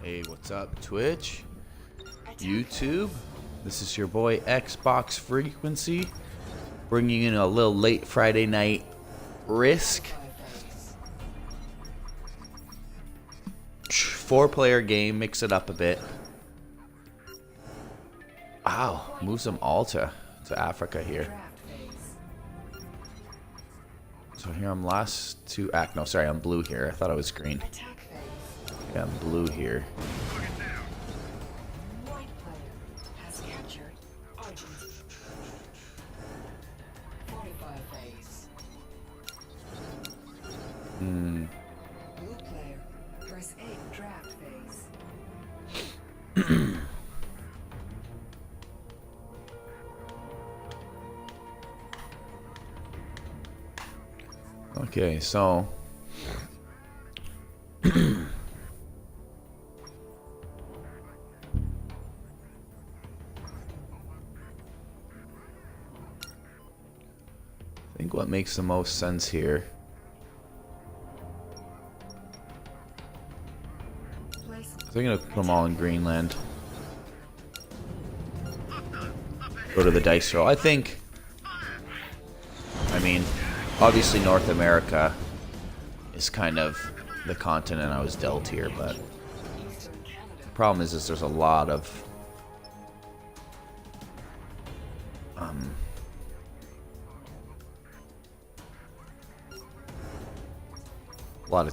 Hey, what's up, Twitch, YouTube? This is your boy Xbox Frequency, bringing in a little late Friday night Risk. 4-player game, mix it up a bit. Wow, moves them all to Africa here. So here I'm last to act. No, sorry, I'm blue here. I thought I was green. Yeah, I'm blue here. Blue player, press A, draft phase. Okay, so I think what makes the most sense here I think I'm gonna put them all in Greenland. Go to the dice roll. I mean, obviously North America is kind of the continent I was dealt here, but the problem is there's a lot of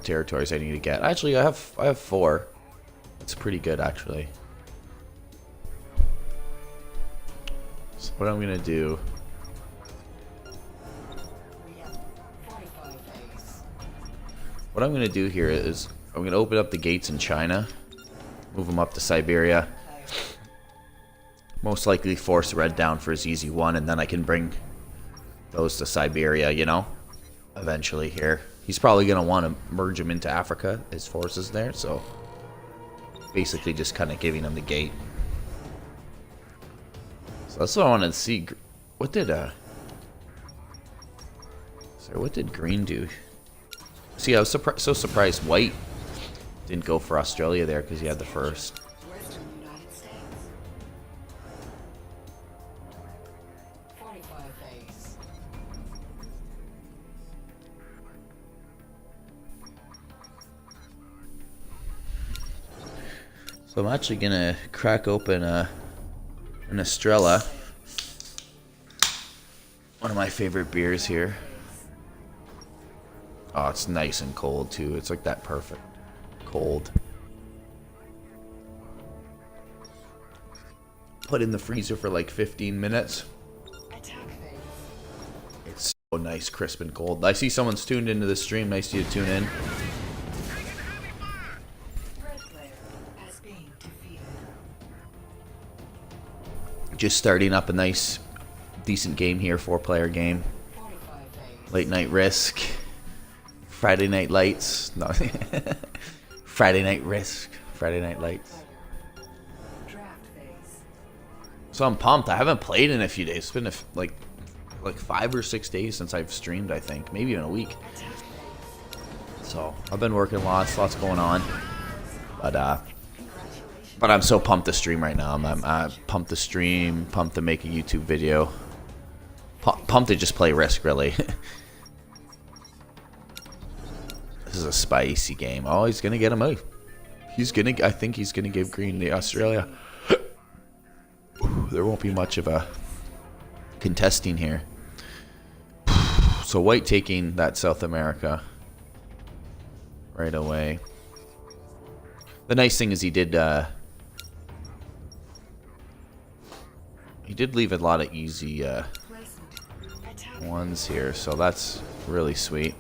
territories I need to get. Actually, I have 4. It's pretty good, actually. So what I'm gonna do? What I'm gonna do here is I'm gonna open up the gates in China, move them up to Siberia. Most likely force Red down for his easy one, and then I can bring those to Siberia. You know, eventually here. He's probably gonna want to merge him into Africa, his forces there. So. Basically just kind of giving him the gate. So that's what I wanted to see. What did green do? See, I was so surprised white didn't go for Australia there because he had the first. So I'm actually gonna crack open an Estrella, one of my favorite beers here. Oh, it's nice and cold too. It's like that perfect cold. Put in the freezer for like 15 minutes. It's so nice, crisp and cold. I see someone's tuned into the stream. Nice of you to tune in. Just starting up a nice, decent game here, 4-player game. Late night Risk. Friday night lights. No. Friday night Risk. Friday night lights. So I'm pumped. I haven't played in a few days. It's been like 5 or 6 days since I've streamed, I think. Maybe even a week. So I've been working lots going on. But I'm so pumped to stream right now. I'm pumped to stream, pumped to make a YouTube video. Pumped to just play Risk, really. This is a spicy game. Oh, he's gonna get him out. I think he's gonna give green the Australia. There won't be much of a contesting here. So white taking that South America right away. The nice thing is he did leave a lot of easy ones here, so that's really sweet.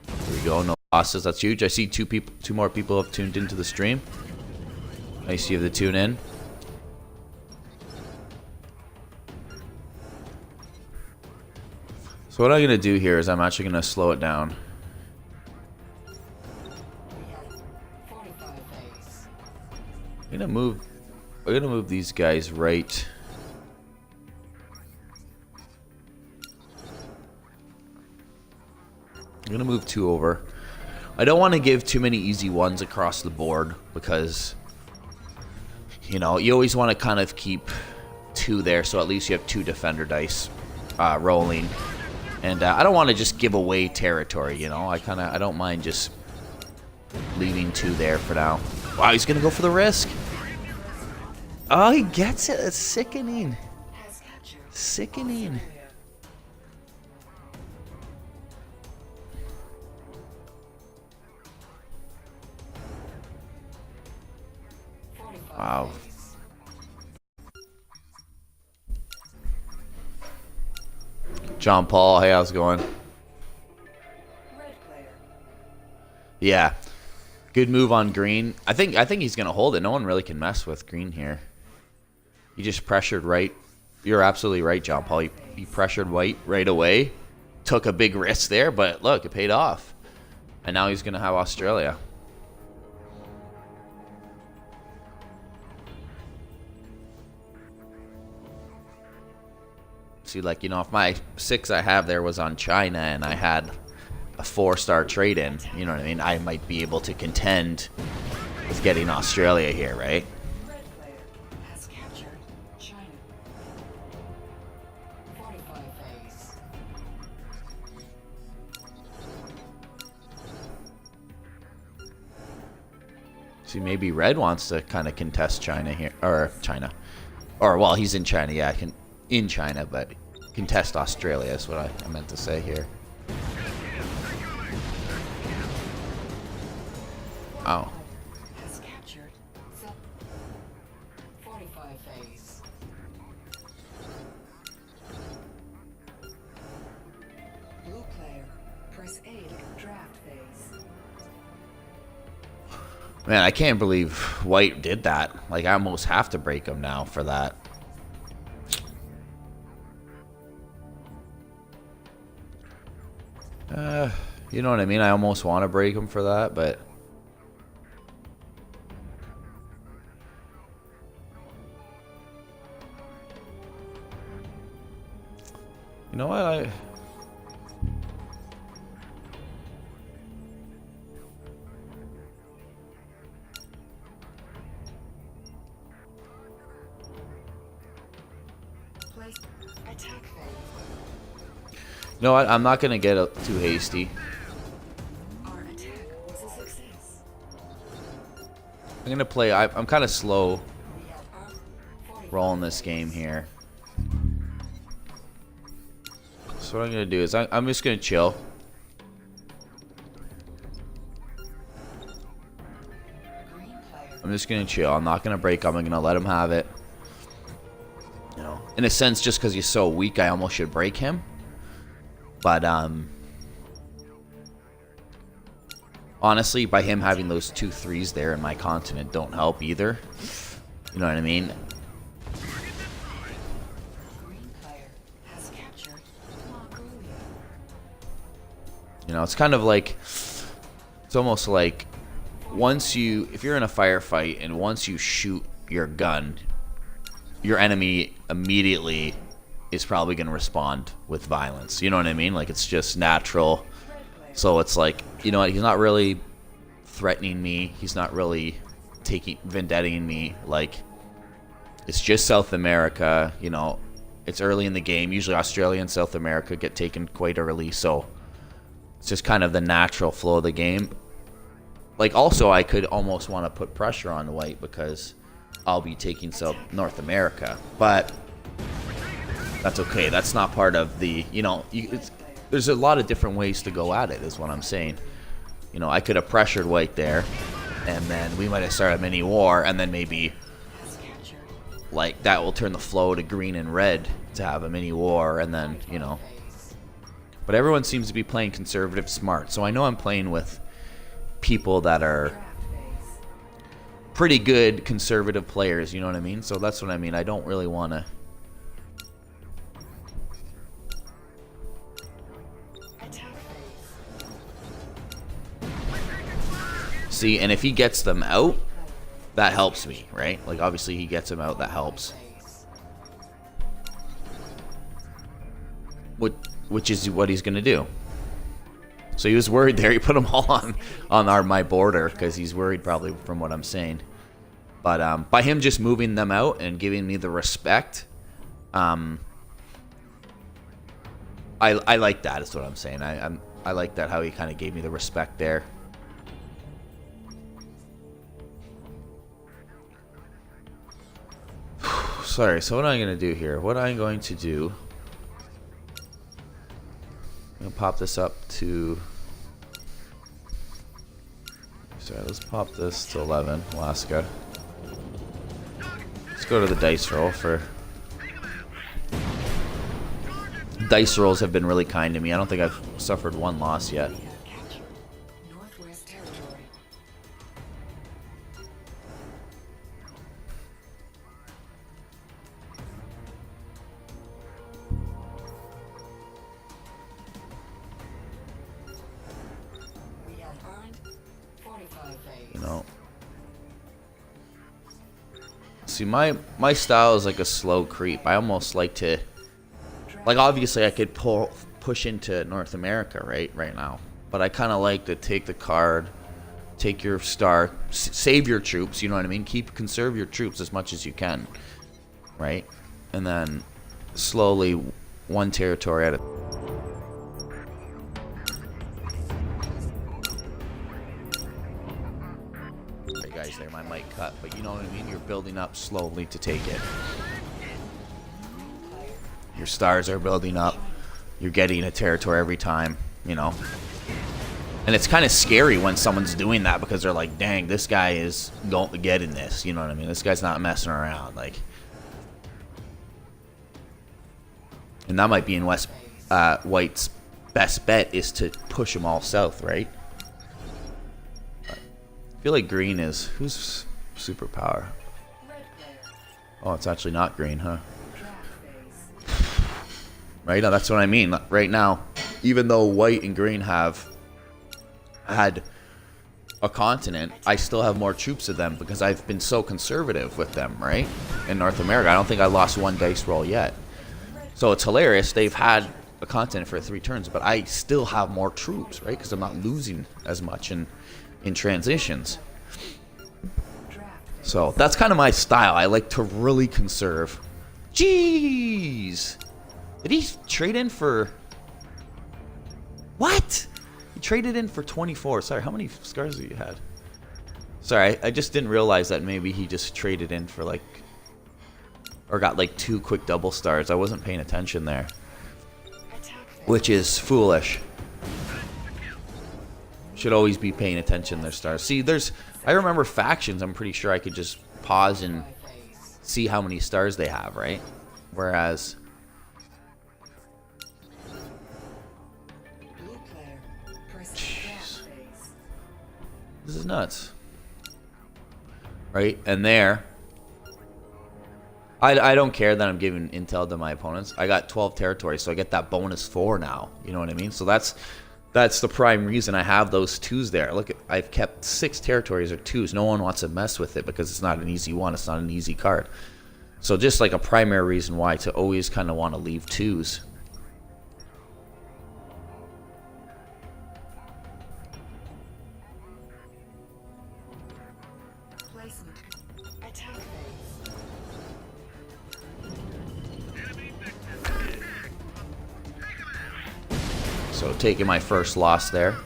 There we go, no losses. That's huge. I see two more people have tuned into the stream. Nice you have to tune in. So what I'm gonna do here is I'm actually gonna slow it down. We're gonna move these guys right. I'm gonna move 2 over. I don't want to give too many easy ones across the board because, you know, you always want to kind of keep 2 there, so at least you have 2 defender dice rolling. And I don't want to just give away territory, you know. I don't mind just leaving 2 there for now. Wow, he's gonna go for the risk. Oh, he gets it. It's sickening. Sickening. Wow. John Paul, hey, how's it going? Yeah. Good move on green. I think he's gonna hold it. No one really can mess with green here. He just pressured right. You're absolutely right, John Paul. He pressured white right away. Took a big risk there, but look, it paid off. And now he's gonna have Australia. See, like, you know, if my 6 I have there was on China and I had a 4-star trade in, you know what I mean? I might be able to contend with getting Australia here, right? Red player has captured China. 45 phase. See, maybe red wants to kind of contest China here, or China. Or, well, he's in China, yeah, in China, but contest Australia is what I meant to say here. Oh. Has captured 45 phase. Blue player, press A to draft phase. Man, I can't believe white did that. Like, I almost have to break him now for that. You know what I mean? I almost want to break him for that, but... You know what? Place attack phase. You know what? I'm not going to get too hasty. Our attack was a success. I'm going to play... I'm kind of slow We have our 45 rolling this game here. So what I'm going to do is I'm just going to chill. green player. I'm just going to chill. I'm not going to break him. I'm going to let him have it. You know, in a sense, just because he's so weak, I almost should break him. But, honestly, by him having those 2 3s there in my continent don't help either. You know what I mean? Green player has captured Mongolia. You know, it's kind of like... It's almost like... Once you... If you're in a firefight and once you shoot your gun, your enemy immediately is probably going to respond with violence. You know what I mean? Like, it's just natural. So it's like, you know what? He's not really threatening me. He's not really vendetting me. Like, it's just South America. You know, it's early in the game. Usually Australia and South America get taken quite early. So it's just kind of the natural flow of the game. Like, also, I could almost want to put pressure on white because I'll be taking North America. But that's okay. That's not part of the, you know, there's a lot of different ways to go at it, is what I'm saying. You know, I could have pressured white there, and then we might have started a mini war, and then maybe, like, that will turn the flow to green and red to have a mini war, and then, you know. But everyone seems to be playing conservative smart, so I know I'm playing with people that are pretty good conservative players, you know what I mean? So that's what I mean. I don't really want to... See, and if he gets them out, that helps me, right? Like, obviously he gets them out, that helps. Which is what he's going to do. So he was worried there. He put them all on my border because he's worried probably from what I'm saying. But by him just moving them out and giving me the respect, I like that. Is what I'm saying. I like that how he kind of gave me the respect there. Sorry. So what am I going to do here? What I'm going to do? I'm gonna pop this up to. Sorry, let's pop this to 11, Alaska. Let's go to the dice roll for. Dice rolls have been really kind to me. I don't think I've suffered one loss yet. Northwest Territory. We have earned 45 days. You know. See, my style is like a slow creep. I almost like to. Like, obviously, I could push into North America right now. But I kind of like to take the card, take your star, save your troops, you know what I mean? Conserve your troops as much as you can, right? And then slowly, one territory at a time. Hey guys, there, my mic cut, but you know what I mean? You're building up slowly to take it. Your stars are building up. You're getting a territory every time, you know. And it's kind of scary when someone's doing that because they're like, dang, this guy is getting this. You know what I mean? This guy's not messing around. Like, and that might be in White's best bet is to push them all south, right? I feel like green is... Who's superpower? Oh, it's actually not green, huh? Right now, that's what I mean. Right now, even though white and green have had a continent, I still have more troops of them because I've been so conservative with them, right? In North America, I don't think I lost one dice roll yet. So it's hilarious. They've had a continent for 3 turns, but I still have more troops, right? Because I'm not losing as much in transitions. So that's kind of my style. I like to really conserve. Jeez! Did he trade in for... What? He traded in for 24. Sorry, how many scars have you had? Sorry, I just didn't realize that maybe he just traded in for like... Or got like 2 quick double stars. I wasn't paying attention there. Which is foolish. Should always be paying attention to their stars. See, there's... I remember factions, I'm pretty sure I could just pause and see how many stars they have, right? Whereas... This is nuts. Right? And there... I don't care that I'm giving intel to my opponents. I got 12 territories, so I get that bonus 4 now. You know what I mean? So that's the prime reason I have those 2s there. Look, I've kept 6 territories or 2s. No one wants to mess with it because it's not an easy one. It's not an easy card. So just like a primary reason why to always kind of want to leave 2s. So taking my first loss there.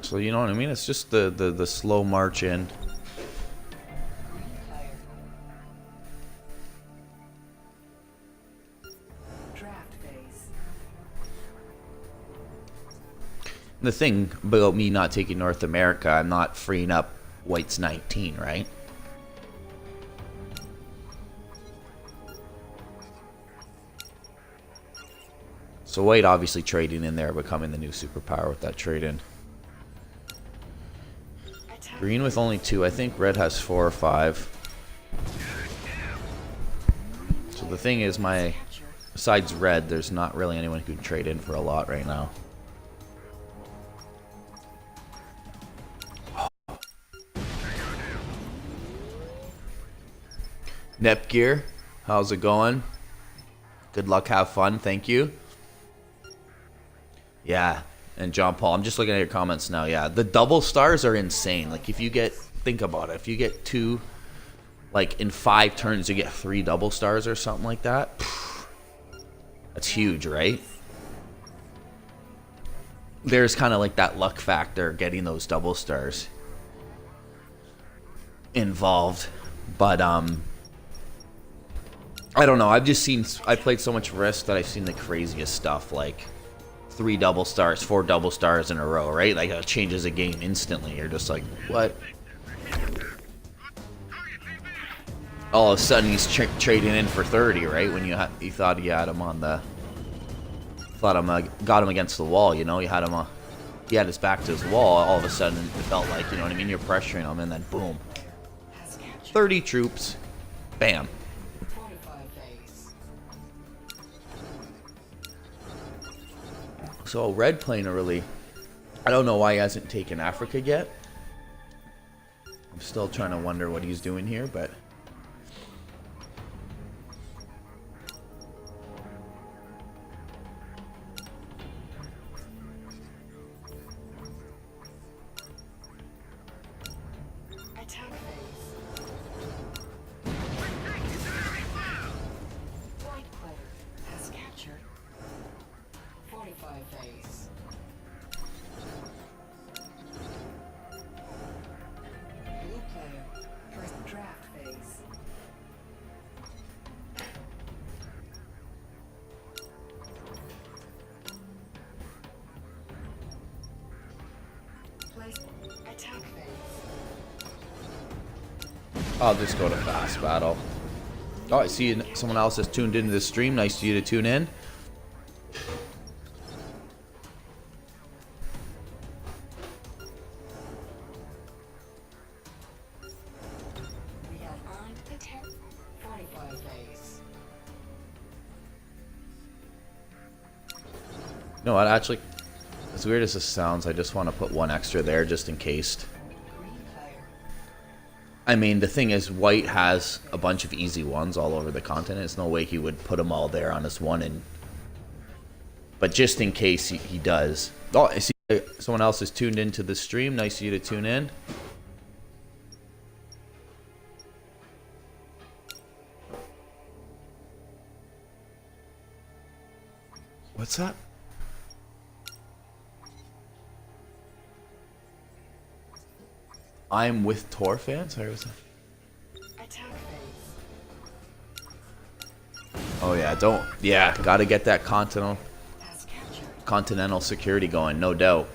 So you know what I mean? It's just the slow march in. The thing about me not taking North America, I'm not freeing up White's 19, right? So White obviously trading in there, becoming the new superpower with that trade-in. Green with only 2. I think Red has 4 or 5. The thing is, besides red, there's not really anyone who can trade in for a lot right now. Nepgear, how's it going? Good luck, have fun, thank you. Yeah, and John Paul, I'm just looking at your comments now. Yeah, the double stars are insane. Like, if you get, think about it, if you get 2, like in 5 turns you get 3 double stars or something like that. That's huge, right? There's kind of like that luck factor getting those double stars involved. But I don't know. I played so much Risk that I've seen the craziest stuff, like 3 double stars, 4 double stars in a row, right? Like, it changes a game instantly. You're just like, what? All of a sudden, he's trading in for 30, right? When you thought you had him on the, got him against the wall. You know, he had his back to his wall. All of a sudden, it felt like, you know what I mean? You're pressuring him, and then boom, 30 troops, bam. So red playing a really, I don't know why he hasn't taken Africa yet. I'm still trying to wonder what he's doing here, but I'll just go to fast battle. Oh, I see someone else has tuned into the stream. Nice of you to tune in. No, actually, as weird as this sounds, I just want to put 1 extra there just in case. I mean, the thing is, white has a bunch of easy ones all over the continent. There's no way he would put them all there on his one. But just in case he does. Oh, I see someone else is tuned into the stream. Nice of you to tune in. What's up? I'm with Tor fans. Sorry, what's that? Oh yeah, gotta get that continental security going, no doubt.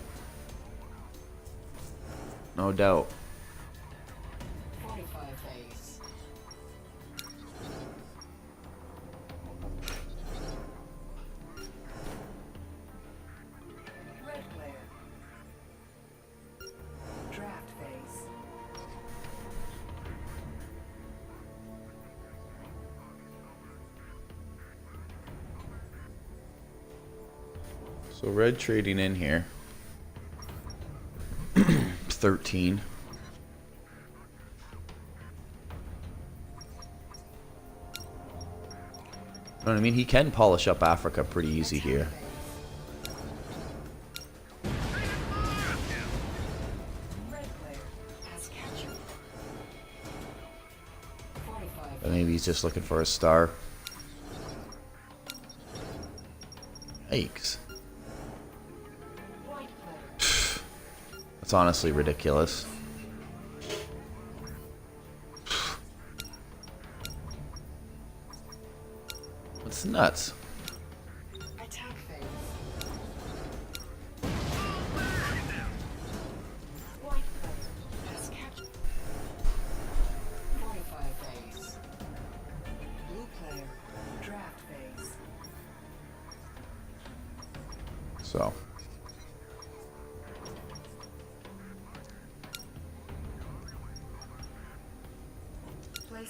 No doubt. So red trading in here. 13. You know what I mean? He can polish up Africa pretty easy here. But maybe he's just looking for a star. Yikes. That's honestly ridiculous. That's nuts.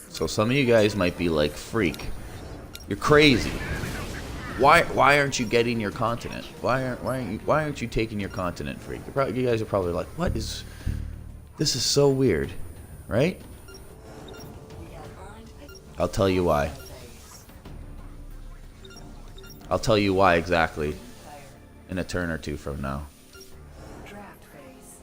So some of you guys might be like, freak, You're crazy. Why aren't you getting your continent? Why aren't you taking your continent free? You guys are probably like, what is this is so weird, right? I'll tell you why. I'll tell you why exactly in a turn or two from now. Draft phase.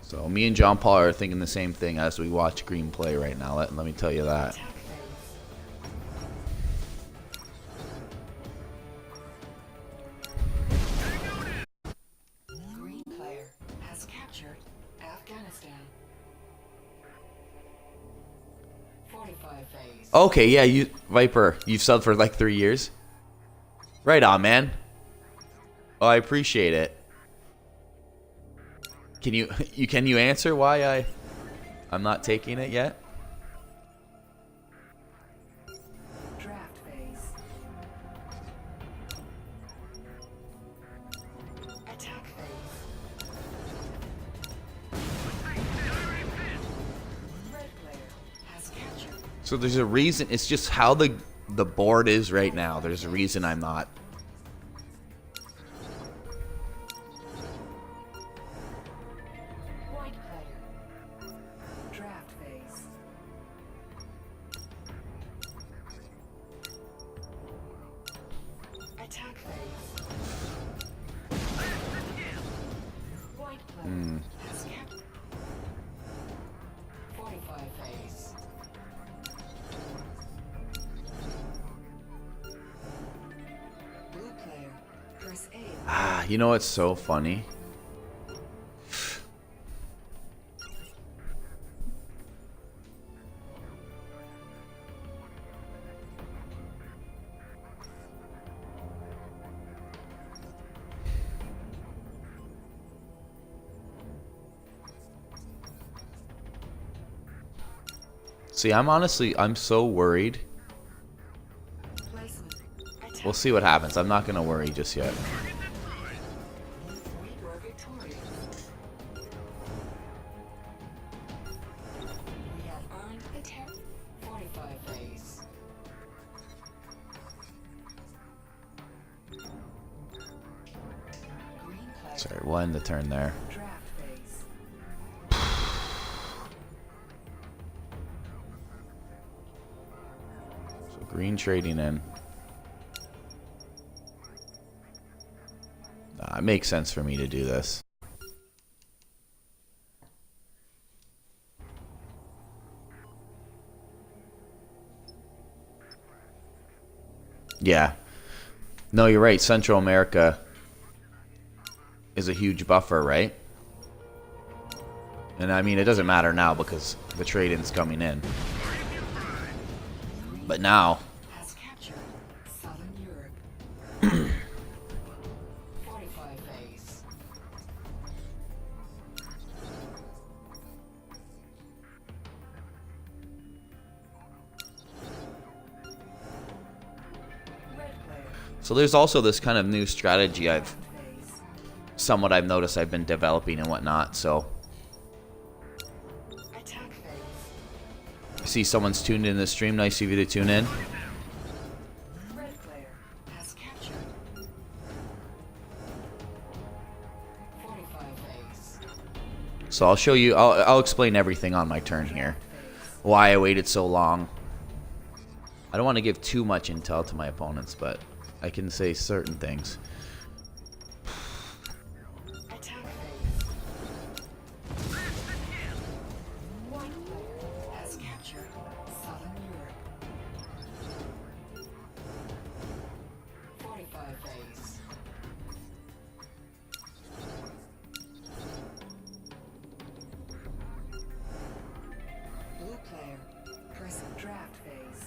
So me and John Paul are thinking the same thing as we watch Green play right now. Let me tell you that. Attack phase. Green player has captured Afghanistan. 45 phase. Okay, yeah, you Viper, you've subbed for like 3 years. Right on, man. Oh, I appreciate it. Can you answer why I'm not taking it yet? Draft phase. Attack phase. Red player has captured. So there's a reason. It's just how the board is right now. There's a reason I'm not. White player. Draft phase. Attack phase. White player has captured. 45 phase. Blue player. Press A. Ah, you know what's so funny? See, I'm so worried. Placement. Attack. We'll see what happens. I'm not gonna worry just yet. We were victorious. We have earned the 45 phase. Green player. Sorry, we'll end the turn there. Draft phase. So green trading in. It makes sense for me to do this. Yeah. No, you're right. Central America is a huge buffer, right? And I mean, it doesn't matter now because the trade-in's coming in. But now, Has captured Southern Europe. 45 phase. Red player. so there's also this kind of new strategy I've Phase. noticed I've been developing and whatnot. So Attack phase. I see someone's tuned in the stream. Nice of you to tune in. Red player has captured 45 phase. So I'll show you. I'll explain everything on my turn here. Why I waited so long. I don't want to give too much intel to my opponents, but I can say certain things. Attack phase. White player has captured Southern Europe. 45 phase. Blue player, press draft phase.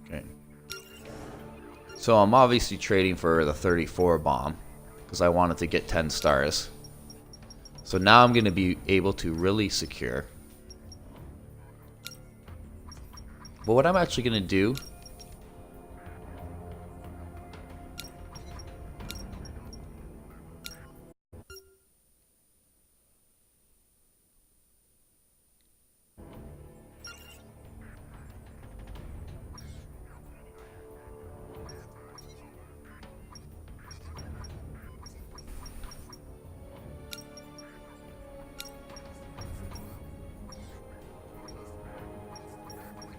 Okay. So I'm obviously trading for the 34 bomb because I wanted to get 10 stars. So now I'm going to be able to really secure. But what I'm actually going to do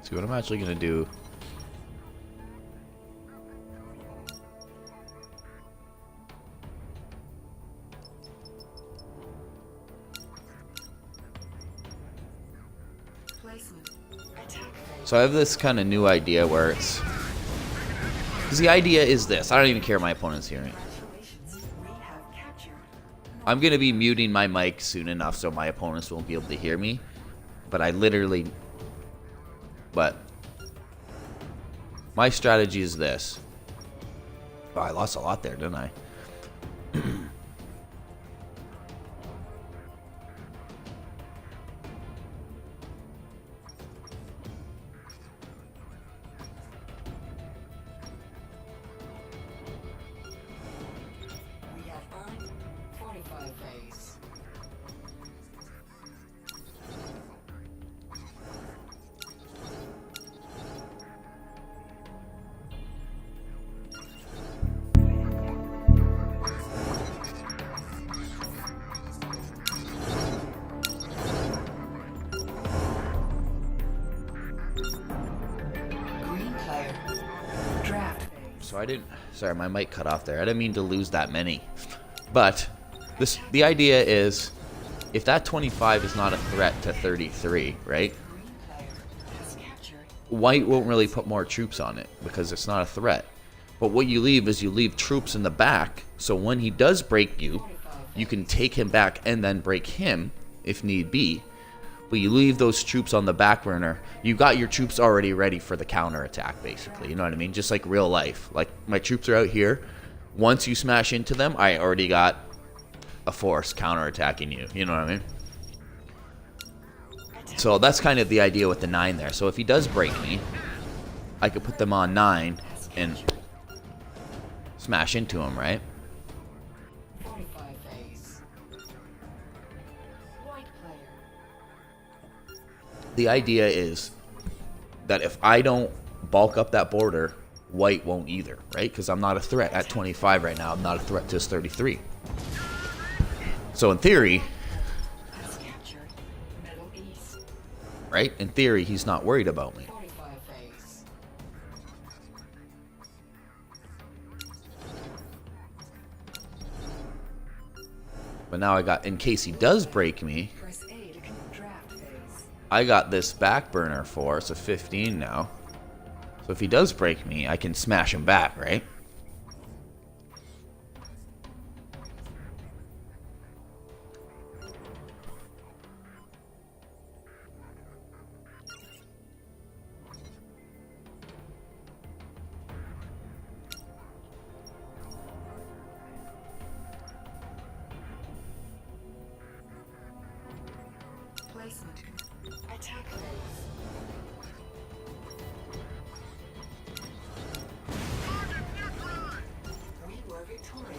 See what I'm actually gonna do. Placement. Attack phase. So I have this kind of new idea where it's... Because the idea is this. I don't even care my opponent's hearing. Congratulations. We have captured. I'm going to be muting my mic soon enough so my opponents won't be able to hear me. But I literally... But... My strategy is this. Oh, I lost a lot there, didn't I? We have earned 45 phase. Green player. Draft phase. So I didn't... Sorry, my mic cut off there. I didn't mean to lose that many. But the idea is, if that 25 is not a threat to 33, right? Green player has captured. White won't really put more troops on it because it's not a threat. But what you leave is you leave troops in the back, so when he does break you, you can take him back and then break him if need be. But you leave those troops on the back burner. You got your troops already ready for the counterattack, basically. You know what I mean? Just like real life. Like, my troops are out here. Once you smash into them, I already got a force counterattacking you. You know what I mean? So that's kind of the idea with the 9 there. So if he does break me, I could put them on 9 and smash into him, right? 45 phase. White player. The idea is that if I don't bulk up that border, white won't either, right? Because I'm not a threat at 25 right now. I'm not a threat to his 33. So in theory, Has captured Middle East. right? In theory, he's not worried about me. 45 phase. But now I got, in case he does break me, Press A to draft phase. I got this back burner force of 15 now. So if he does break me, I can smash him back, right? Placement. Attack phase. We were victorious.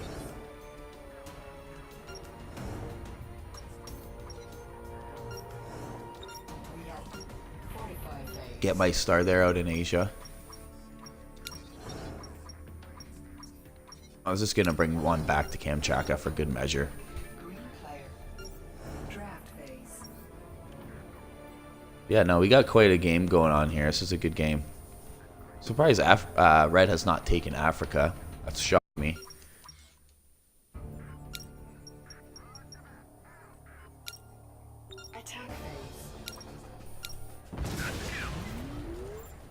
We have 45 phase. Get my star there out in Asia. I was just going to bring one back to Kamchatka for good measure. Green player. Draft phase. Yeah, no, we got quite a game going on here. This is a good game. Surprised Red has not taken Africa. That's shocked me. Attack phase.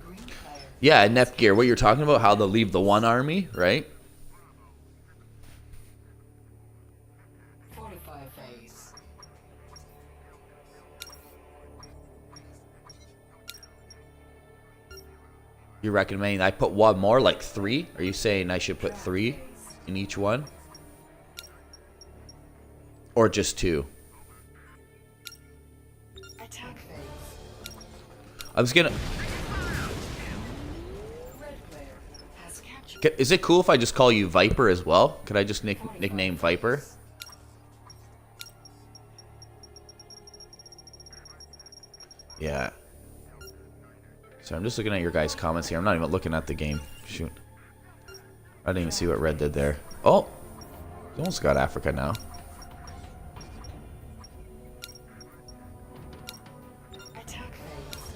Green player. Yeah, Nepgear, what you're talking about, how they'll leave the one army, right? 45 phase. You recommend I put one more, like 3? Are you saying I should put 3 in each one? Or just 2? Attack phase. I was gonna... Red player has captured. Is it cool if I just call you Viper as well? Could I just nickname Viper? Yeah. So I'm just looking at your guys' comments here. I'm not even looking at the game. Shoot. I didn't even see what Red did there. Oh! He's almost got Africa now. Attack phase.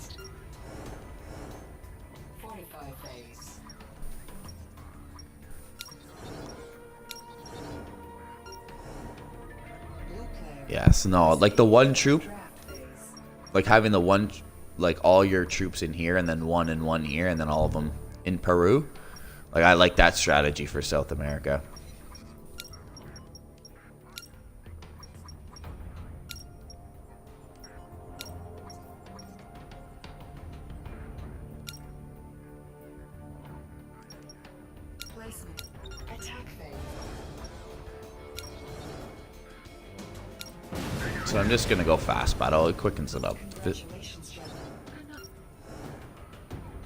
East. Fortify phase. Blue player. Yes, no, like the one troop, Draft phase. like having the one, like all your troops in here and then one in one here and then all of them in Peru. Like I like that strategy for South America. Placement. Attack phase. So I'm just gonna go fast battle. It quickens it up. Congratulations, General.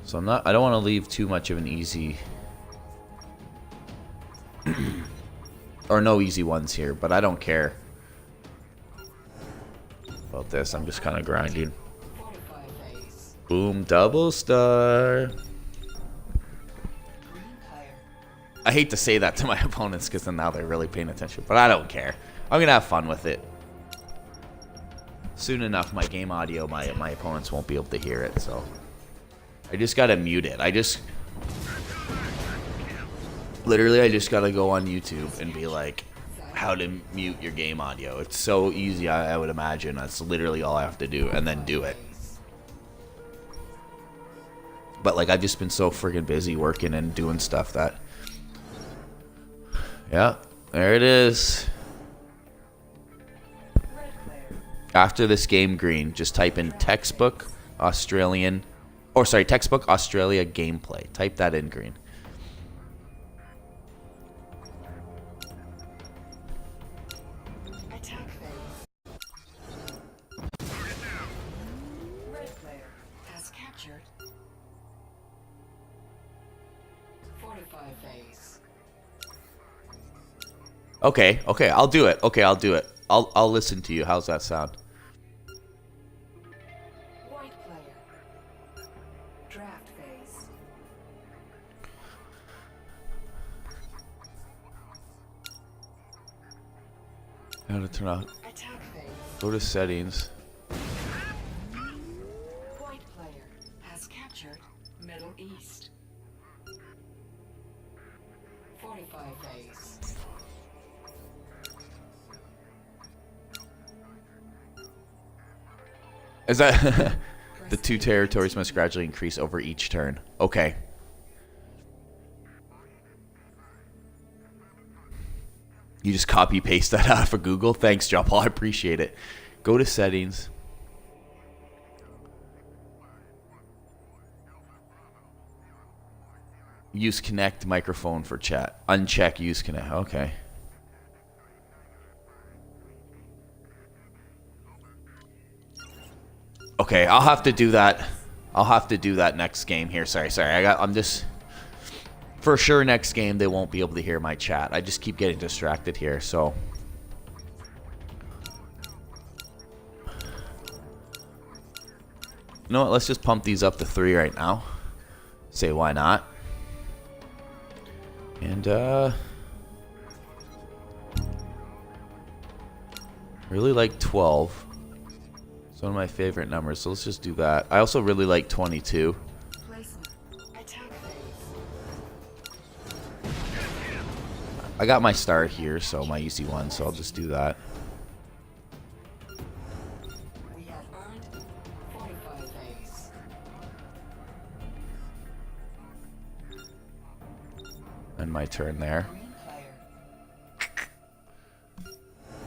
So I don't want to leave too much of an easy or no easy ones here, but I don't care about this. I'm just kind of grinding. Fortify phase. Boom, double star. Green player. I hate to say that to my opponents because then now they're really paying attention, but I don't care. I'm gonna have fun with it. Soon enough, my game audio, my opponents won't be able to hear it, so I just gotta mute it. I just gotta go on YouTube and be like, how to mute your game audio. It's so easy, I would imagine. That's literally all I have to do, and then do it. But like, I've just been so friggin' busy working and doing stuff that, yeah, there it is. Red player. After this game, green, just type in textbook Australia gameplay. Type that in, green. Attack phase. Red player has captured. Fortify phase. Okay, I'll do it. I'll do it. I'll listen to you. How's that sound? White player. Draft phase. How to turn off? Attack phase. Go to settings. White player has captured Middle East. Fortify phase. Is that the two territories must gradually increase over each turn? Okay. You just copy paste that out of Google. Thanks, Job. I appreciate it. Go to settings. Use connect microphone for chat. Uncheck use connect. Okay. Okay, I'll have to do that. I'll have to do that next game here. Sorry. I'm just for sure next game they won't be able to hear my chat. I just keep getting distracted here, so you know what? Let's just pump these up to 3 right now. Say why not? And really like 12. It's one of my favorite numbers, so let's just do that. I also really like 22. Placement. Attack phase. I got my star here, so my easy one, so I'll just do that. We have earned Fortify phase. And my turn there. Green player.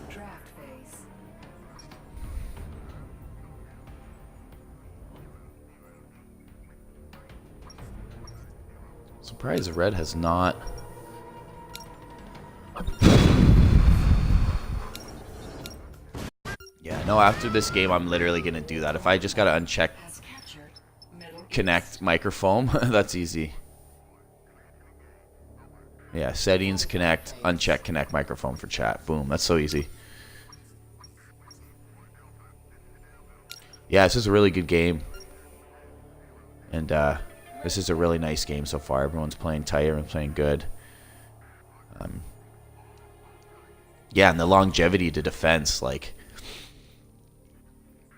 Draft phase. Surprised red has not. Yeah, no, after this game, I'm literally going to do that. If I just got to uncheck Has captured Middle connect East. microphone, that's easy. Yeah, settings, connect, uncheck connect microphone for chat. Boom, that's so easy. Yeah, this is a really good game. And this is a really nice game so far. Everyone's playing tight, everyone's playing good. Yeah, and the longevity to defense, like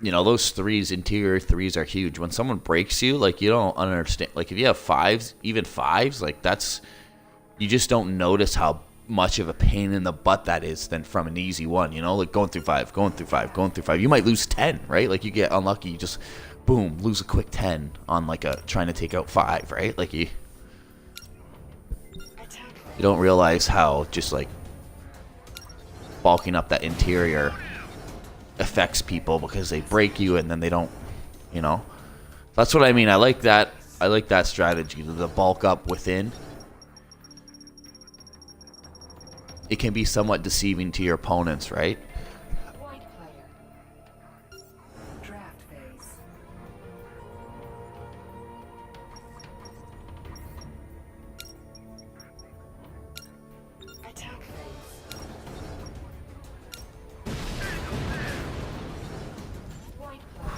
you know, those threes, interior threes are huge. When someone breaks you, like, you don't understand. Like, if you have fives, even fives, like, that's, you just don't notice how much of a pain in the butt that is than from an easy one, you know? Like, going through five, going through five, going through five. You might lose 10, right? Like, you get unlucky, you just, boom, lose a quick 10 on, like, a trying to take out five, right? Like, you don't realize how just, like, bulking up that interior affects people because they break you and then they don't, you know. That's what I mean. I like that strategy, the bulk up within. It can be somewhat deceiving to your opponents, right? White player. Draft phase. Attack phase. White player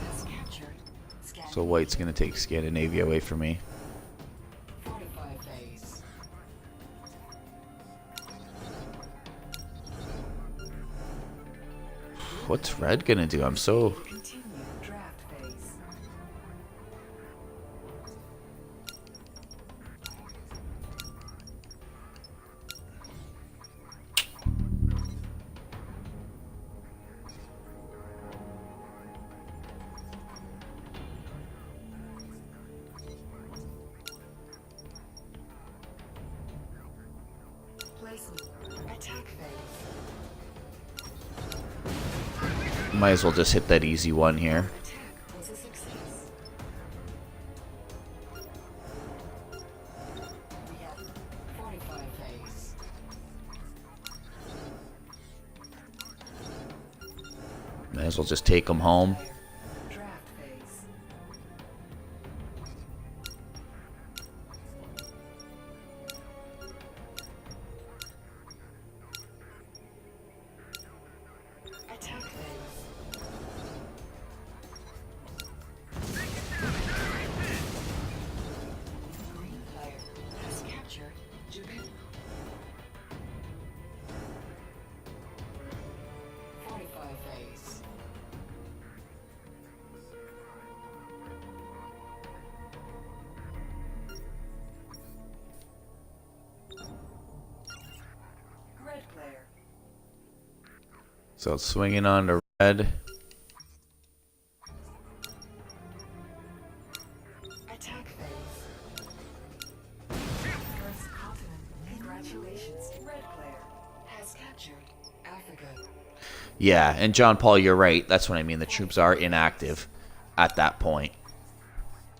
has captured Scandinavia. So white's gonna take Scandinavia away from me. Fortify phase. What's red gonna do? I'm so... Continue draft phase. Placement. Attack phase. Might as well just hit that easy one here. Attack was a success. We have fortify phase. Might as well just take them home. Draft phase. Attack phase. Green player has captured Japan. Fortify phase. Red player. So it's swinging on to red. Attack phase. First continent. Congratulations. Red player has captured Africa. Yeah, and John Paul, you're right. That's what I mean. The troops are inactive at that point.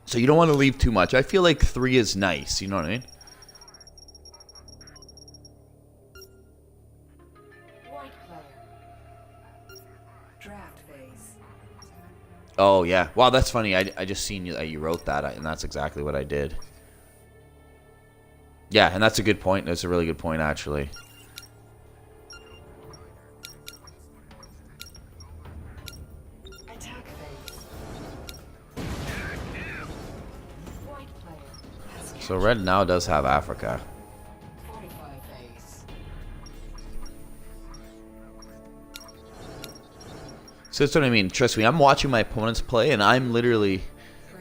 So you don't want to leave too much. I feel like 3 is nice. You know what I mean? White player. Draft phase. Oh, yeah. Wow, that's funny. I just seen you wrote that, and that's exactly what I did. Yeah, and that's a good point. That's a really good point, actually. Attack phase. White player has captured So red now does have Africa. fortify phase. So that's what I mean. Trust me, I'm watching my opponents play, and I'm literally,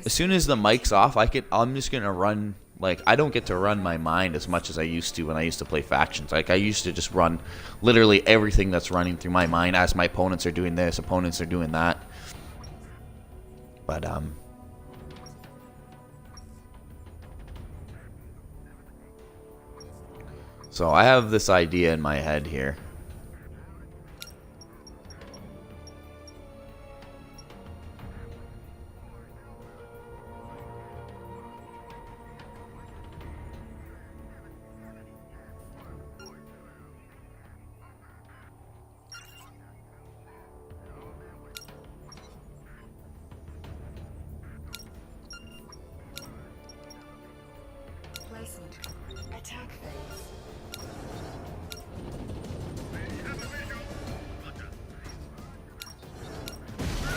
as soon as the mic's off, I'm just gonna run. Like, I don't get to run my mind as much as I used to when I used to play factions. Like, I used to just run literally everything that's running through my mind as my opponents are doing this, opponents are doing that. But so I have this idea in my head here. Placement. Attack phase.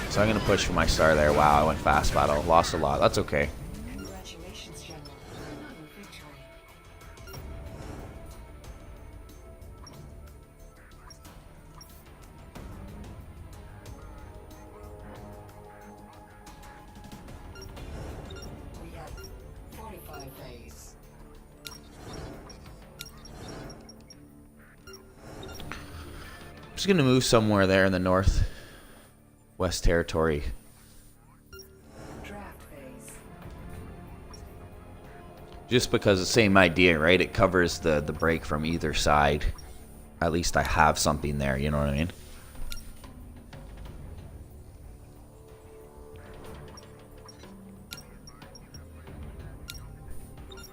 So I'm gonna push for my star there. Wow, I went fast battle. Lost a lot. That's okay. Congratulations, General. Another victory. just gonna move somewhere there in the Northwest Territory. Draft phase. Just because the same idea, right? It covers the break from either side. At least I have something there, you know what I mean?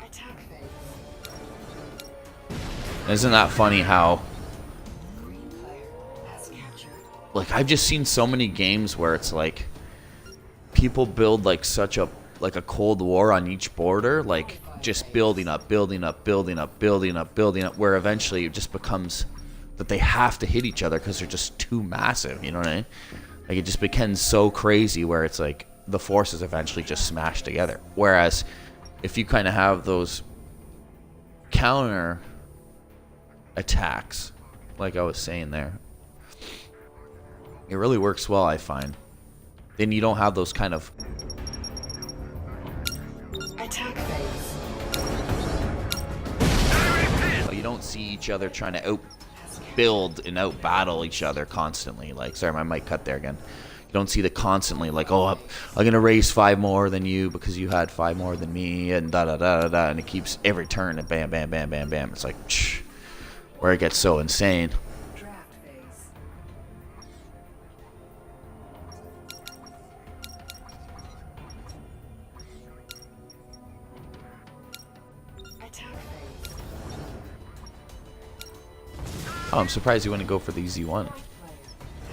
Attack phase. Isn't that funny how, Green player has captured. like, I've just seen so many games where it's like people build like such a Cold War on each border, like just building up, where eventually it just becomes that they have to hit each other because they're just too massive, you know what I mean? Like, it just becomes so crazy where it's like the forces eventually just smash together. Whereas if you kind of have those counter attacks, like I was saying there, it really works well, I find. Then you don't have those kind of Attack phase. you don't see each other trying to outbuild and outbattle each other constantly. Like, sorry, my mic cut there again. You don't see the constantly like, oh, I'm gonna raise 5 more than you because you had 5 more than me, and da da da da da, and it keeps every turn and bam, bam, bam, bam, bam. It's like, where it gets so insane. Draft phase. Attack phase. Oh, I'm surprised you wouldn't go for the easy one. White player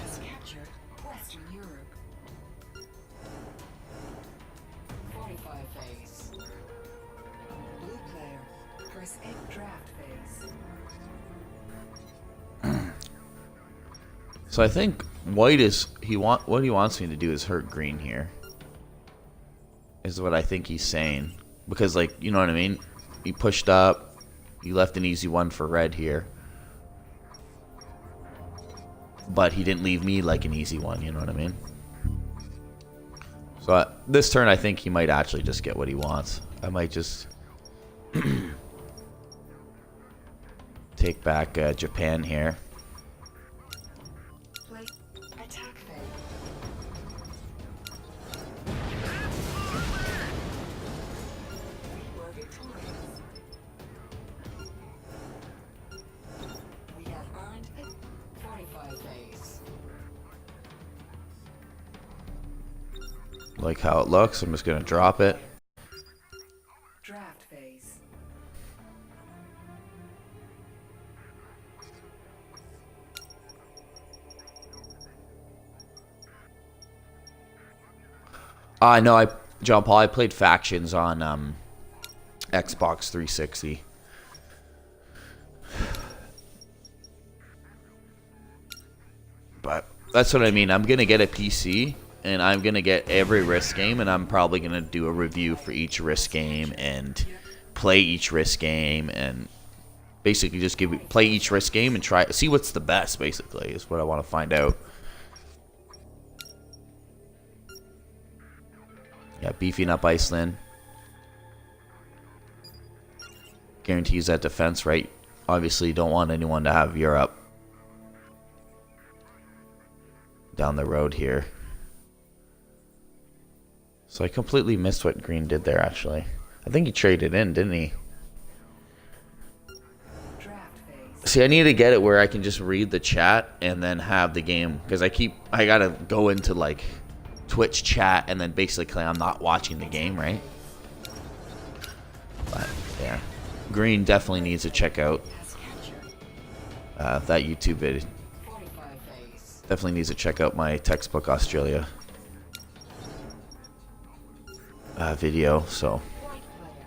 has captured Western Europe. 45 phase. Blue player, press A draft phase. So I think white is what he wants me to do is hurt green here. Is what I think he's saying, because, like, you know what I mean? He pushed up, he left an easy one for red here, but he didn't leave me like an easy one, you know what I mean? So this turn I think he might actually just get what he wants. I might just take back Japan here. Play attack phase. We were victorious. We have earned a 45 phase. Like how it looks, I'm just gonna drop it. Draft phase. No, John Paul, I played Factions on Xbox 360. But that's what I mean. I'm gonna get a PC, and I'm gonna get every Risk game, and I'm probably gonna do a review for each Risk game and play each Risk game, and basically just play each Risk game and see what's the best. Basically, is what I want to find out. Yeah, beefing up Iceland guarantees that defense, right? Obviously, you don't want anyone to have Europe down the road here. So I completely missed what green did there, actually. I think he traded in, didn't he? Draft phase. See, I need to get it where I can just read the chat and then have the game, because I gotta go into like Twitch chat and then basically I'm not watching the game, right? But yeah, green definitely needs to check out Has captured that YouTube video. 45 phase. Definitely needs to check out my Textbook Australia video. So White player.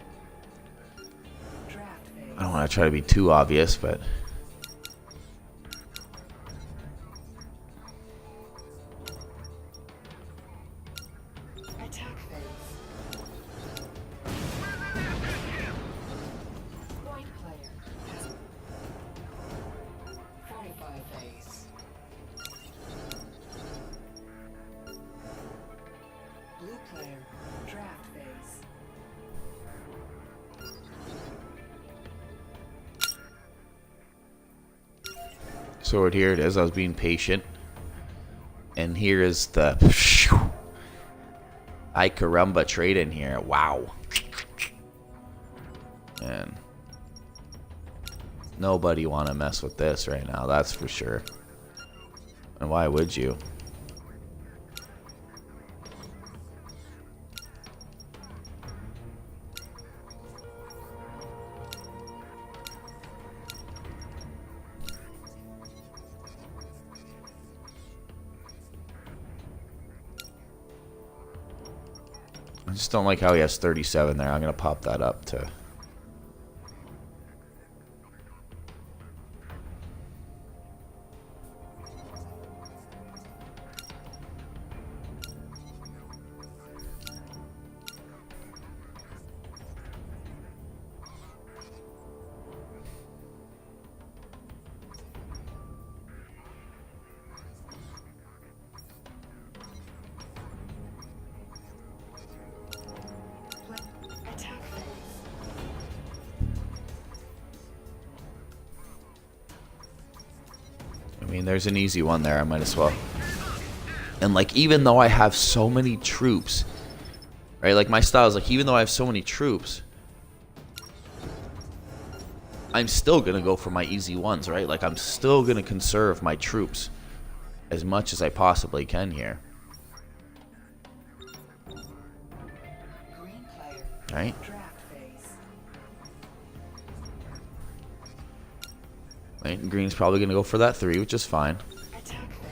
Draft phase. I don't want to try to be too obvious, but Attack phase. White player has 45 phase. Blue player draft phase. So here it is. I was being patient. And here is the I caramba trade in here. Wow. And nobody want to mess with this right now, that's for sure. And why would you? I just don't like how he has 37 there. I'm going to pop that up to... Attack phase. I mean, there's an easy one there. I might as well. And, like, even though I have so many troops, right? Like, my style is, like, even though I have so many troops, I'm still going to go for my easy ones, right? Like, I'm still going to conserve my troops as much as I possibly can here. Green player. Right? Draft phase. Right? And green's probably going to go for that 3, which is fine. Attack phase.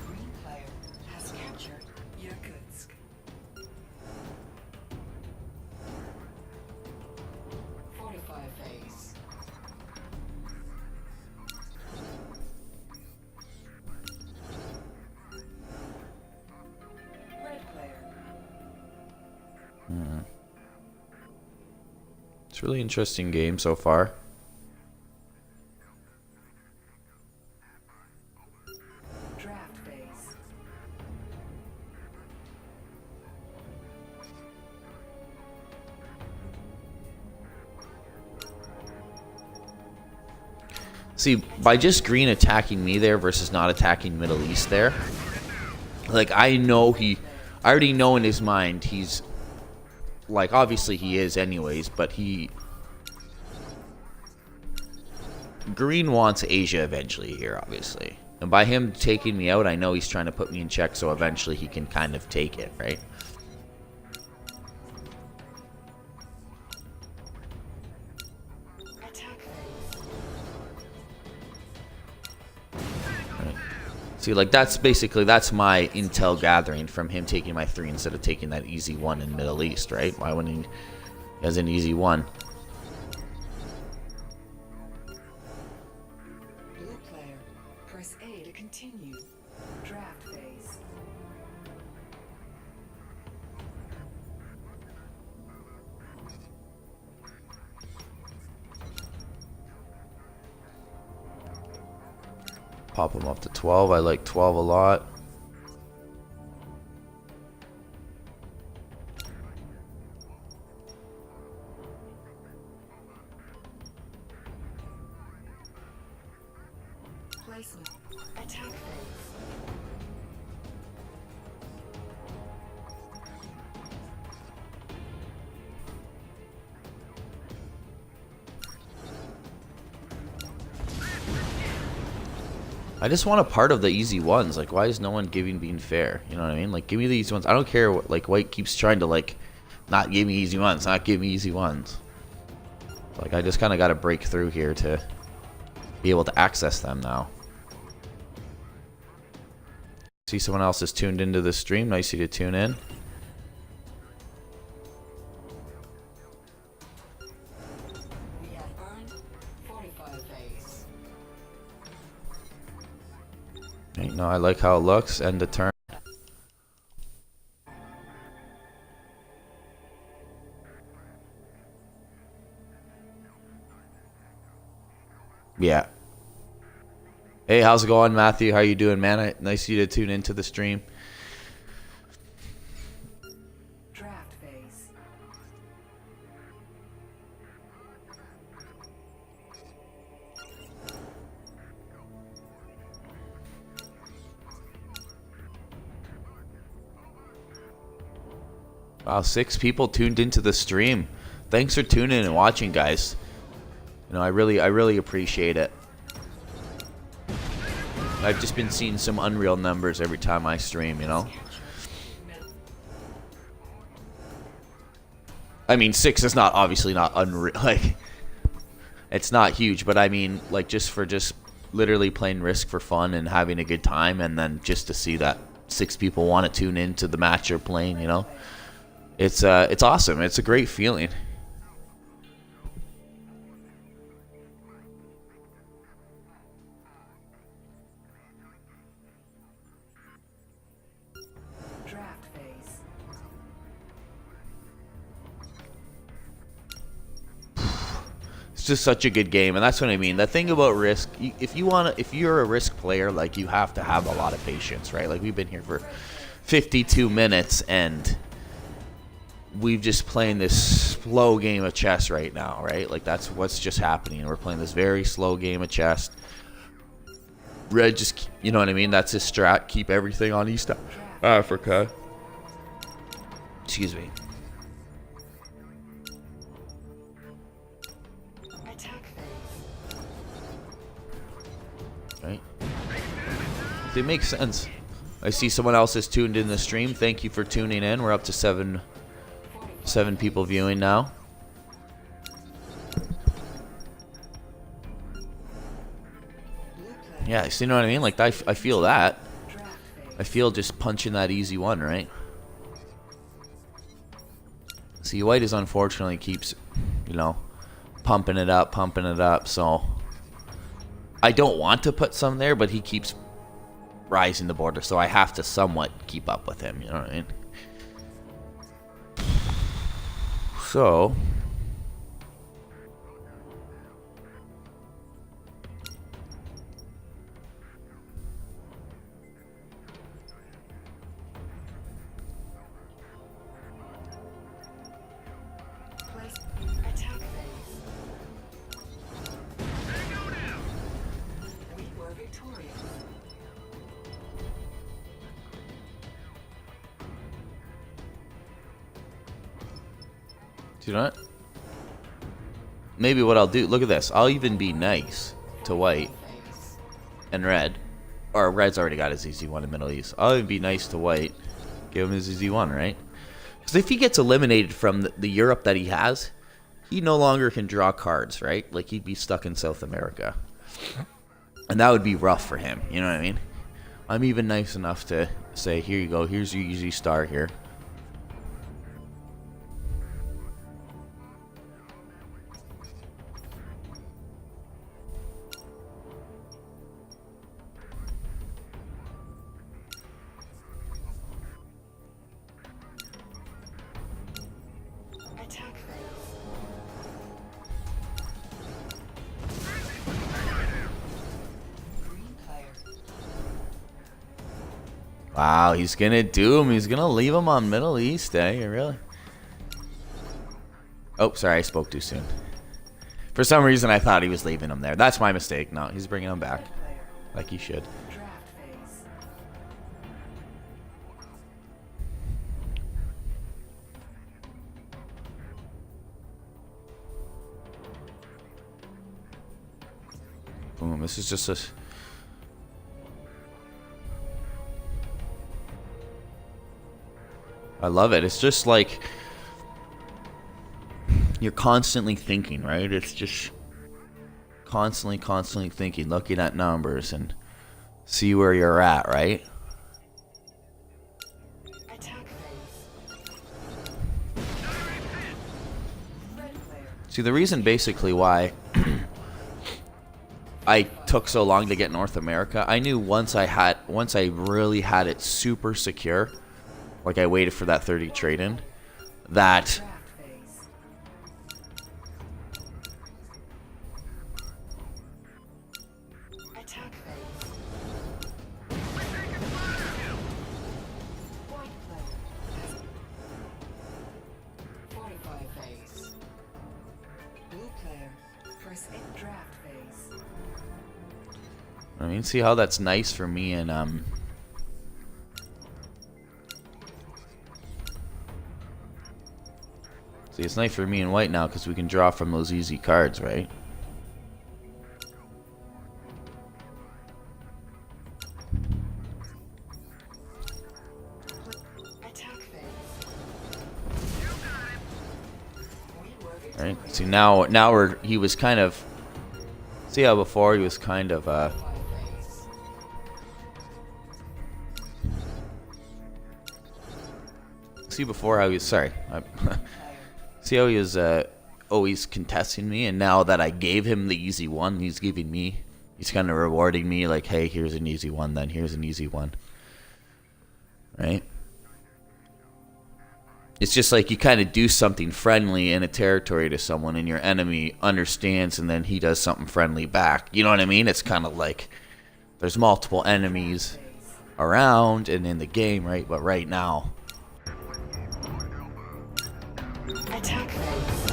Green player has captured Yakutsk. Fortify phase. Red player. It's a really interesting game so far. Draft phase. See, by just green attacking me there versus not attacking Middle East there, like, I already know in his mind he's, like, obviously he is anyways, but green wants Asia eventually here, obviously. And by him taking me out, I know he's trying to put me in check so eventually he can kind of take it, right? Attack phase. Right. See, like, that's my intel gathering from him taking my 3 instead of taking that easy 1 in Middle East, right? Why wouldn't he has an easy 1? Blue player. Press A to continue. Draft phase. Pop him up to 12. I like 12 a lot. Placement. Attack phase. I just want a part of the easy ones. Like, why is no one being fair? You know what I mean? Like, give me the easy ones. I don't care what, like, White keeps trying to, like, not give me easy ones, not give me easy ones. Like, I just kind of got to break through here to be able to access them now. See, someone else is tuned into the stream. Nice of you to tune in. We have earned Fortify phase. Right, no, I like how it looks. End the turn. Yeah. Hey, how's it going, Matthew? How you doing, man? Nice of you to tune into the stream. Draft phase. Wow, 6 people tuned into the stream. Thanks for tuning in and watching, guys. You know, I really appreciate it. I've just been seeing some unreal numbers every time I stream, you know? I mean, 6 is not obviously not unreal. Like, it's not huge, but I mean, like, just literally playing Risk for fun and having a good time, and then just to see that 6 people want to tune into the match you're playing, you know? It's awesome. It's a great feeling. Draft phase. It's just such a good game, and that's what I mean. The thing about Risk, if you're a Risk player, like, you have to have a lot of patience, right? Like, we've been here for 52 minutes, and we've just playing this slow game of chess right now, right? Like, that's what's just happening. We're playing this very slow game of chess. Red just, you know what I mean? That's his strat. Keep everything on East Africa. Excuse me. Attack phase. Right? It makes sense. I see someone else is tuned in the stream. Thank you for tuning in. We're up to 7 people viewing now. Yeah, you know what I mean? Like, I feel that. I feel just punching that easy one, right? See, White is unfortunately keeps, you know, pumping it up, so I don't want to put some there, but he keeps rising the border, so I have to somewhat keep up with him, you know what I mean? So Attack phase. We were victorious. do you know what? Maybe what I'll do, look at this. I'll even be nice to White and Red. Or Red's already got his easy one in Middle East. I'll even be nice to White. Give him his easy one, right? Because if he gets eliminated from the Europe that he has, he no longer can draw cards, right? Like, he'd be stuck in South America. And that would be rough for him, you know what I mean? I'm even nice enough to say, here you go, here's your easy star here. Attack phase. Green player. Wow, he's gonna do him. He's gonna leave him on Middle East, eh? Really? Oh, sorry, I spoke too soon. For some reason, I thought he was leaving him there. That's my mistake. No, he's bringing him back, Red player. like he should. Draft phase. Boom. This is just a. I love it. It's just like you're constantly thinking, right? It's just constantly thinking, looking at numbers and see where you're at, right? Attack phase. Red player. See, the reason basically why I took so long to get North America, I knew once I really had it super secure, like I waited for that 30 trade-in, that Draft phase. Attack phase. White player. 45 phase. Blue player. Press in draft phase. I mean, see how that's nice for me and See, it's nice for me and white now because we can draw from those easy cards, right? Attack phase. Right. See, now he was kind of. See how before he was kind of See before how he was see how he was always contesting me, and now that I gave him the easy one, he's kind of rewarding me like, hey, here's an easy one, then here's an easy one, right? It's just like you kind of do something friendly in a territory to someone, and your enemy understands, and then he does something friendly back. You know what I mean? It's kind of like there's multiple enemies around and in the game, right? But right now, Attack phase.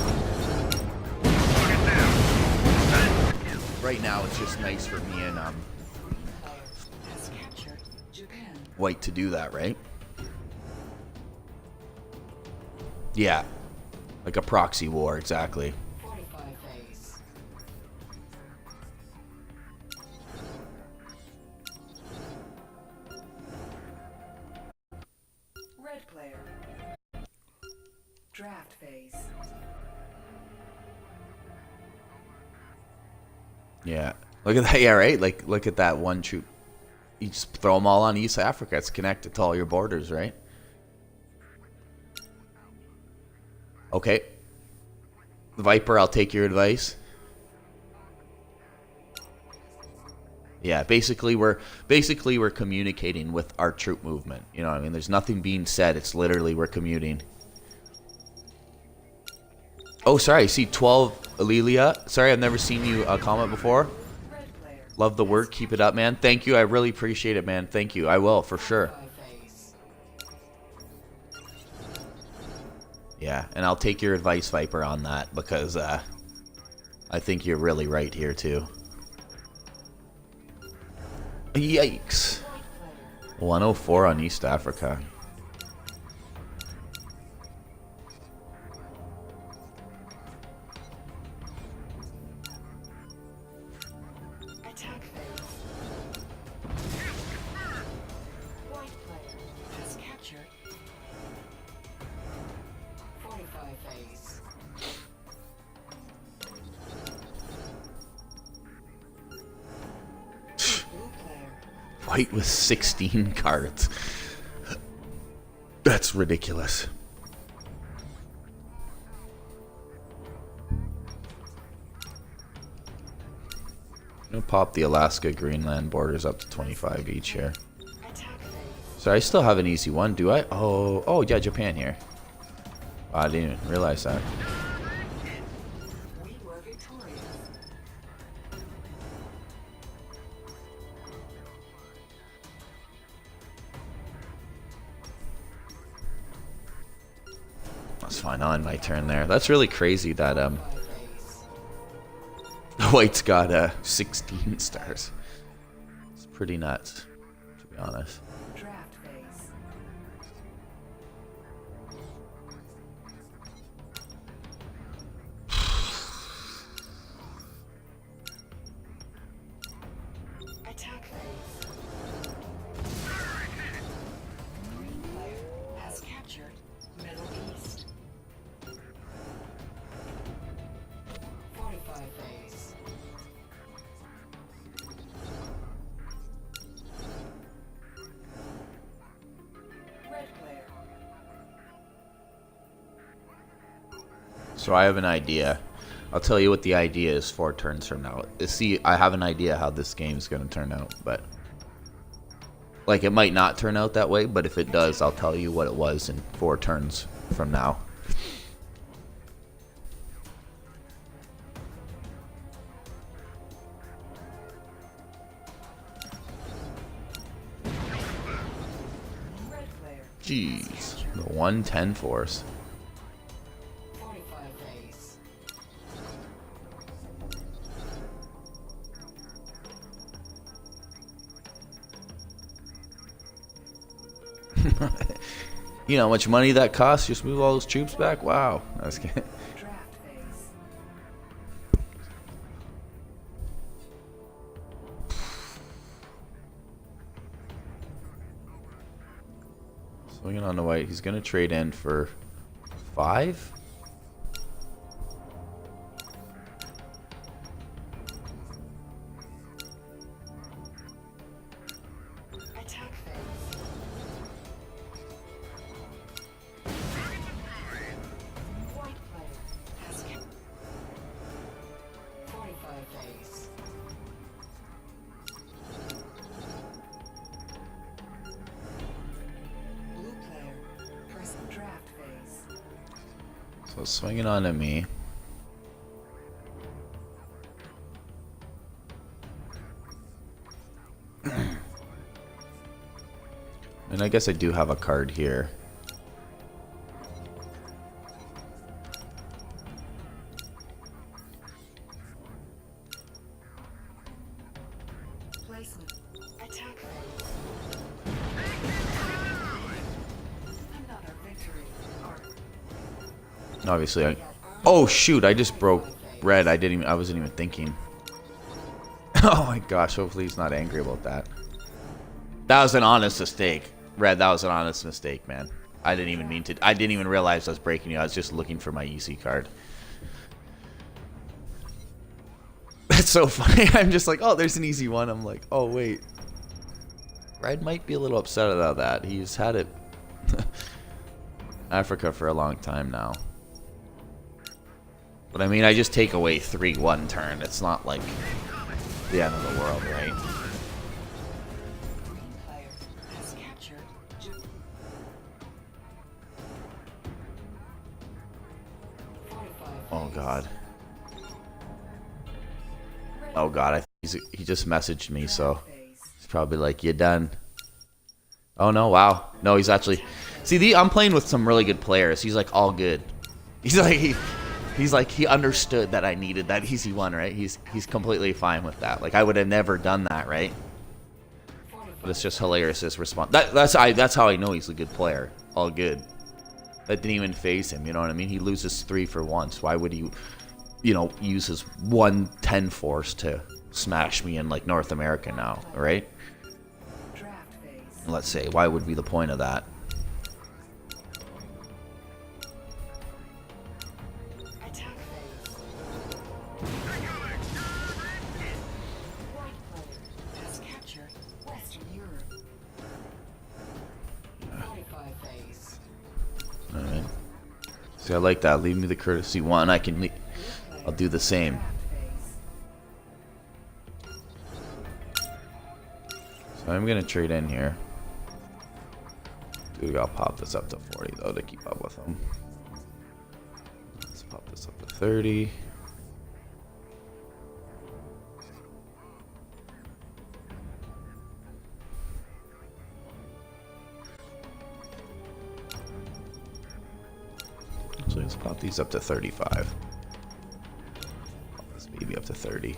right now it's just nice for me and Has captured Japan. white to do that, right? Yeah, like a proxy war, exactly. Fortify phase. Red player. Draft phase. Yeah, look at that. Yeah, right. Like, look at that one troop. You just throw them all on East Africa. It's connected to all your borders, right? Okay. Viper, I'll take your advice. Yeah, basically we're communicating with our troop movement. You know what I mean? There's nothing being said. It's literally we're commuting. Oh, sorry. I see 12 Alelia. Sorry, I've never seen you comment before. Red player. Love the work. Keep it up, man. Thank you. I really appreciate it, man. Thank you. I will, for sure. Fortify phase. Yeah, and I'll take your advice, Viper, on that, because I think you're really right here, too. Yikes. 104 on East Africa. Attack phase. White player has captured. Fortify phase. Blue player. White with 16 cards. That's ridiculous. I'm gonna pop the Alaska-Greenland borders up to 25 each here. Attack phase. So I still have an easy one, do I? Oh yeah, Japan here. Oh, I didn't even realize that. We were victorious. That's fine. On my turn there. That's really crazy that Fortify phase. White's got 16 stars. It's pretty nuts, to be honest. Draft phase. Attack phase. Green player has captured Middle East. Fortify phase. Red player. So I have an idea. I'll tell you what the idea is 4 turns from now. See, I have an idea how this game's going to turn out, but like it might not turn out that way, but if it does, I'll tell you what it was in 4 turns from now. Red player. Jeez, the 110 force. Fortify phase. You know how much money that costs? Just move all those troops back? Wow. I was kidding. Draft phase. Swinging on the white. He's going to trade in for 5? Attack phase. White player has kept 45 days. Blue player, press draft phase. So swinging on to me. And I guess I do have a card here. Placement. Attack phase. Another victory. Obviously, oh shoot! I just broke red. I wasn't even thinking. Oh my gosh! Hopefully he's not angry about that. That was an honest mistake, Red. That was an honest mistake, man. I didn't even mean to. I didn't even realize I was breaking you. I was just looking for my EC card. That's so funny. I'm just like, oh, there's an easy one. I'm like, oh wait. Red might be a little upset about that. He's had it Africa for a long time now. But I mean, I just take away 3-1 turn. It's not like the end of the world, right? Green player has captured Ju- 45 Oh days. god. Oh god, he just messaged me, so Draft phase. he's probably like, you done? Oh no, wow. No, he's actually... See, I'm playing with some really good players. He's like, all good. He's like, he understood that I needed that easy one, right? He's completely fine with that. Like, I would have never done that, right? But it's just hilarious, his response. That's how I know he's a good player. All good. That didn't even phase him, you know what I mean? He loses 3 for once. Why would he, you know, use his 110 force to smash me in, like, North America now, right? Draft phase. Let's say, why would be the point of that? Attack phase. White player has captured Western Europe. 45 phase. Alright. See, I like that. Leave me the courtesy one. I'll do the same. Draft phase. So I'm gonna trade in here. Dude, I'll pop this up to 40 though to keep up with him. Let's pop this up to 30. So let's pop these up to 35. Pop this baby up to 30.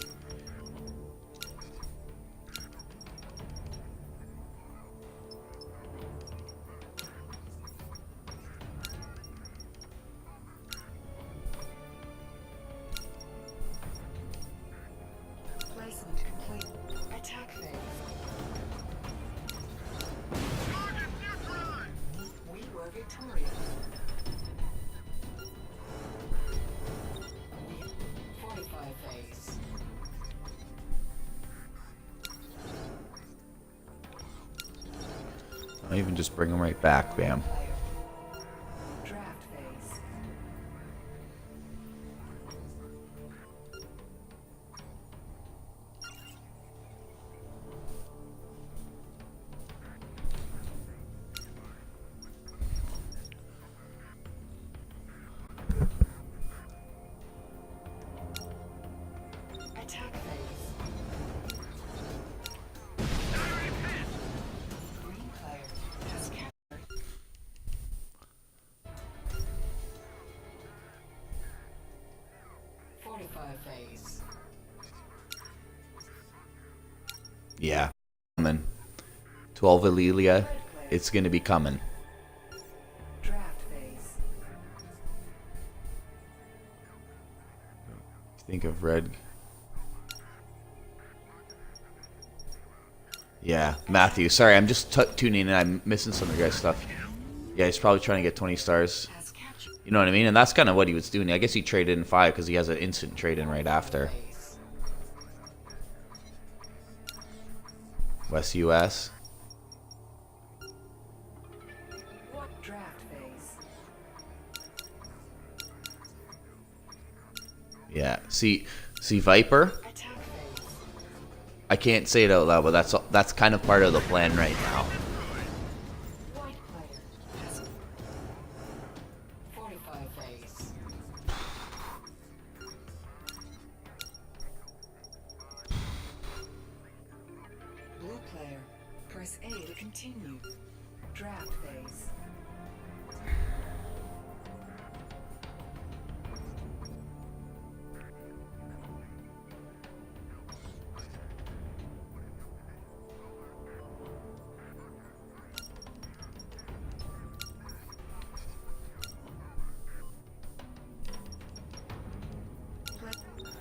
Placement complete. Attack phase. We were victorious. 45 phase. I'll even just bring them right back, bam. Player. Draft phase. Attack phase. Green player has captured 45 phase. Yeah. Coming. 12 Alelia. It's gonna be coming. Think of red. Yeah, Matthew. Sorry, I'm just tuning in. I'm missing some of your guys' stuff. Yeah, he's probably trying to get 20 stars. You know what I mean? And that's kind of what he was doing. I guess he traded in 5 because he has an instant trade in right after. West US. Draft phase. Yeah. See Viper? Attack phase. I can't say it out loud, but that's kind of part of the plan right now. White player has 45 phase. Blue player, press A to continue. Draft phase.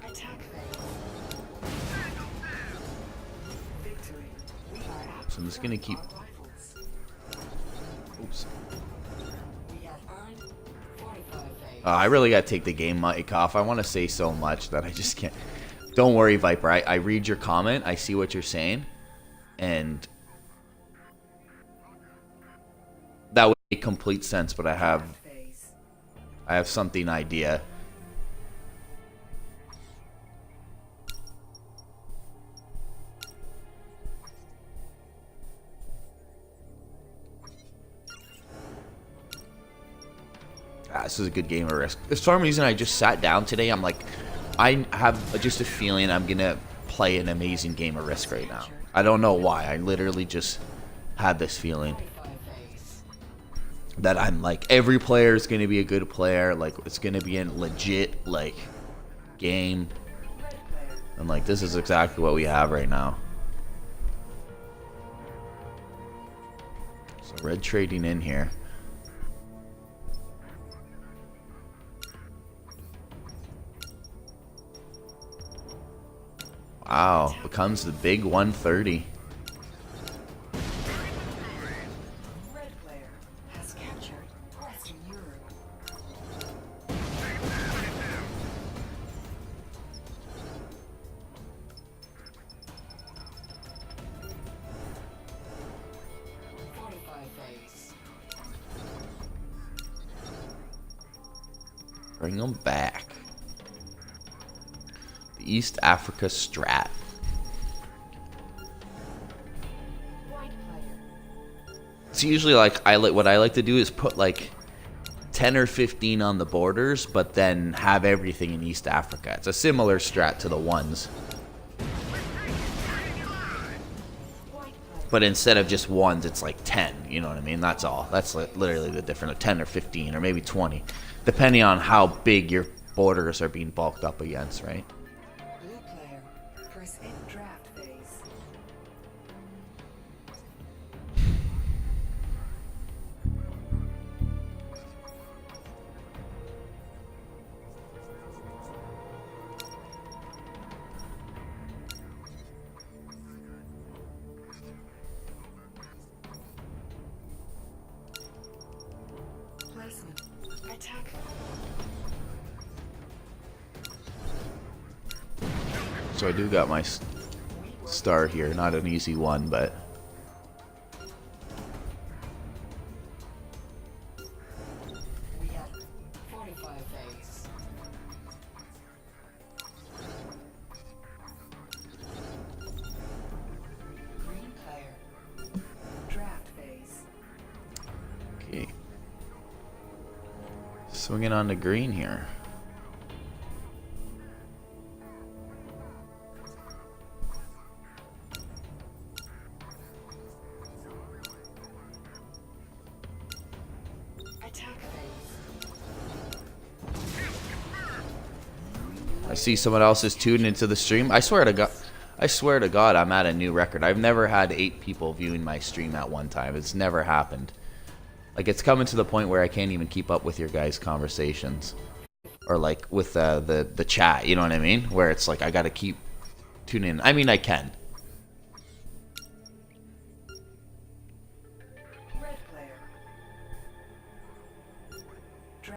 Attack phase. Victory. We are So I'm just gonna keep. rivals. Oops. We have earned 45 phase. I really gotta take the game mic off. I want to say so much that I just can't. Don't worry, Viper. I read your comment. I see what you're saying, and that would make complete sense. But I Phase. have something idea. This is a good game of Risk. For some reason, I just sat down today. I'm like, I have just a feeling I'm gonna play an amazing game of Risk right now. I don't know why. I literally just had this feeling 45 phase. that I'm like, every player is gonna be a good player. Like, it's gonna be a legit like game. Red player. And like, this is exactly what we have right now. So red trading in here. Wow, becomes the big 130. Red player has captured Western Europe. phase. Bring them back. The East Africa strat. White player. It's usually like what I like to do is put like 10 or 15 on the borders, but then have everything in East Africa. It's a similar strat to the ones. White player. But instead of just ones, it's like 10. You know what I mean? That's all. That's literally the difference. 10 or 15 or maybe 20. Depending on how big your borders are being bulked up against, right? Blue player. Press in draft phase. Placement. Attack. So I do got my star here. Not an easy one, but... We have 45 phase. Green player. Draft phase. Okay. Swinging on the green here. Attack phase. I see someone else is tuned into the stream. I swear to God, I'm at a new record. I've never had 8 people viewing my stream at one time. It's never happened. Like, it's coming to the point where I can't even keep up with your guys' conversations. or like with the chat. You know what I mean? Where it's like I got to keep tuning in. I mean, I can.